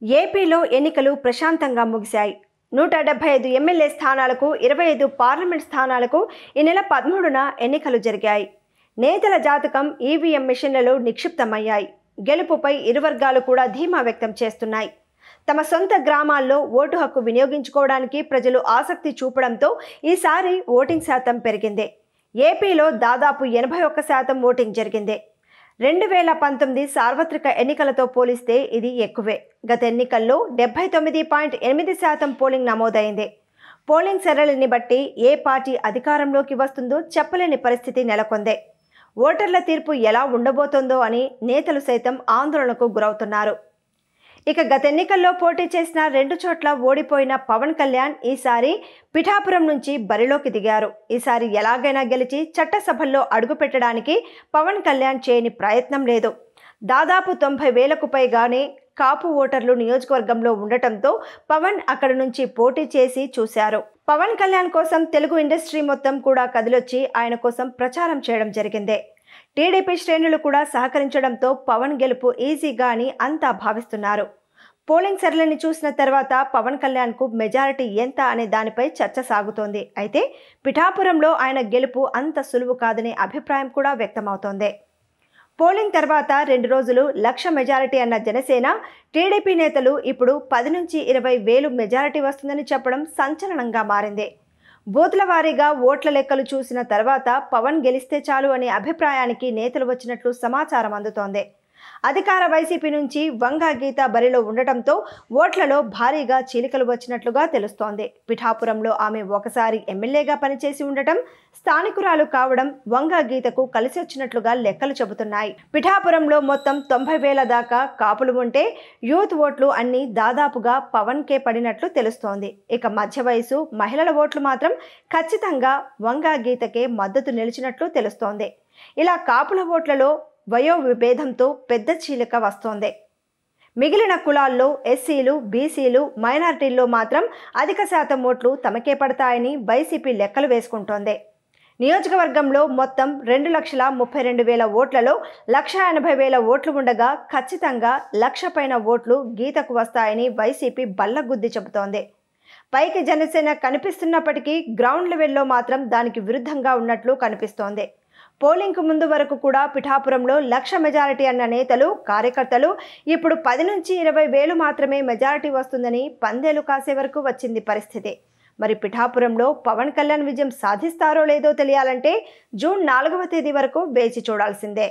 ఏపీలో ఎన్నికలు ప్రశాంతంగా ముగిశాయి. 175 ఎమ్మెల్యే స్థానాలకు 25 పార్లమెంట్ స్థానాలకు ఈ నెల 13న ఎన్నికలు జరిగాయి. నేతల జాతకం ఈవీఎం మిషన్లలో నిక్షిప్తమయ్యాయి. గెలుపుపై ఇరు వర్గాలు కూడా ధీమా వ్యక్తం చేస్తున్నాయి. తమ సొంత గ్రామాల్లో ఓటు హక్కు వినియోగించుకోవడానికి ప్రజలు ఆసక్తి చూపడంతో ఈసారి ఓటింగ్ శాతం పెరిగింది. ఏపీలో దాదాపు 81% ఓటింగ్ జరిగింది. 2019 సార్వత్రిక ఎన్నికలతో పోలిస్తే ఇది ఎక్కువే. గత ఎన్నికల్లో 79.8% పోలింగ్ నమోదైంది. పోలింగ్ సరళిని బట్టి ఏ పార్టీ అధికారంలోకి వస్తుందో చెప్పలేని పరిస్థితి నెలకొంది. ఓటర్ల తీర్పు ఎలా ఉండబోతోందో అని నేతలు సైతం ఆందోళనకు గురవుతున్నారు. ఇక గత ఎన్నికల్లో పోటీ చేసిన 2 చోట్ల ఓడిపోయిన పవన్ కళ్యాణ్ ఈసారి పిఠాపురం నుంచి బరిలోకి దిగారు. ఈసారి ఎలాగైనా గెలిచి చట్టసభల్లో అడుగుపెట్టడానికి పవన్ కళ్యాణ్ చేయని ప్రయత్నం లేదు. దాదాపు 90,000కు పైగానే కాపు ఓటర్లు నియోజకవర్గంలో ఉండటంతో పవన్ అక్కడి నుంచి పోటీ చేసి చూశారు. పవన్ కళ్యాణ్ కోసం తెలుగు ఇండస్ట్రీ మొత్తం కూడా కదిలొచ్చి ఆయన కోసం ప్రచారం చేయడం జరిగింది. టీడీపీ శ్రేణులు కూడా సహకరించడంతో పవన్ గెలుపు ఈజీగా అని అంతా భావిస్తున్నారు. పోలింగ్ సరళిని చూసిన తర్వాత పవన్ కళ్యాణ్కు మెజారిటీ ఎంత అనే దానిపై చర్చ సాగుతోంది. అయితే పిఠాపురంలో ఆయన గెలుపు అంత సులువు కాదనే అభిప్రాయం కూడా వ్యక్తమవుతోంది. పోలింగ్ తర్వాత 2 రోజులు 1,00,000 మెజారిటీ అన్న జనసేన, టీడీపీ నేతలు ఇప్పుడు 10 నుంచి 20,000 మెజారిటీ వస్తుందని చెప్పడం సంచలనంగా మారింది. బూత్ల వారీగా ఓట్ల లెక్కలు చూసిన తర్వాత పవన్ గెలిస్తే చాలు అనే అభిప్రాయానికి నేతలు వచ్చినట్లు సమాచారం అందుతోంది. అధికార వైసీపీ నుంచి వంగా గీత బరిలో ఉండటంతో ఓట్లలో భారీగా చీలికలు వచ్చినట్లుగా తెలుస్తోంది. పిఠాపురంలో ఆమె ఒకసారి ఎమ్మెల్యేగా పనిచేసి ఉండటం, స్థానికురాలు కావడం వంగా గీతకు కలిసి వచ్చినట్లుగా లెక్కలు చెబుతున్నాయి. పిఠాపురంలో మొత్తం 90,000 దాకా కాపులు ఉంటే యూత్ ఓట్లు అన్ని దాదాపుగా పవన్కే పడినట్లు తెలుస్తోంది. ఇక మధ్య వయసు మహిళల ఓట్లు మాత్రం ఖచ్చితంగా వంగా గీతకే మద్దతు నిలిచినట్లు తెలుస్తోంది. ఇలా కాపుల ఓట్లలో వయో విభేదంతో పెద్ద చీలిక వస్తోంది. మిగిలిన కులాల్లో ఎస్సీలు, బీసీలు, మైనారిటీల్లో మాత్రం అధిక శాతం ఓట్లు తమకే పడతాయని వైసీపీ లెక్కలు వేసుకుంటోంది. నియోజకవర్గంలో మొత్తం 2,32,000 ఓట్లలో 1,80,000 ఓట్లు ఉండగా ఖచ్చితంగా 1,00,000 పైన ఓట్లు గీతకు వస్తాయని వైసీపీ బల్లగుద్ది చెబుతోంది. పైకి జనసేన కనిపిస్తున్నప్పటికీ గ్రౌండ్ లెవెల్లో మాత్రం దానికి విరుద్ధంగా ఉన్నట్లు కనిపిస్తోంది. పోలింగ్కు ముందు వరకు కూడా పిఠాపురంలో 1,00,000 మెజారిటీ అన్న నేతలు, కార్యకర్తలు ఇప్పుడు 10 నుంచి 20,000 మాత్రమే మెజారిటీ వస్తుందని పందేలు కాసే వరకు వచ్చింది పరిస్థితి. మరి పిఠాపురంలో పవన్ కళ్యాణ్ విజయం సాధిస్తారో లేదో తెలియాలంటే జూన్ 4వ తేదీ వరకు వేచి చూడాల్సిందే.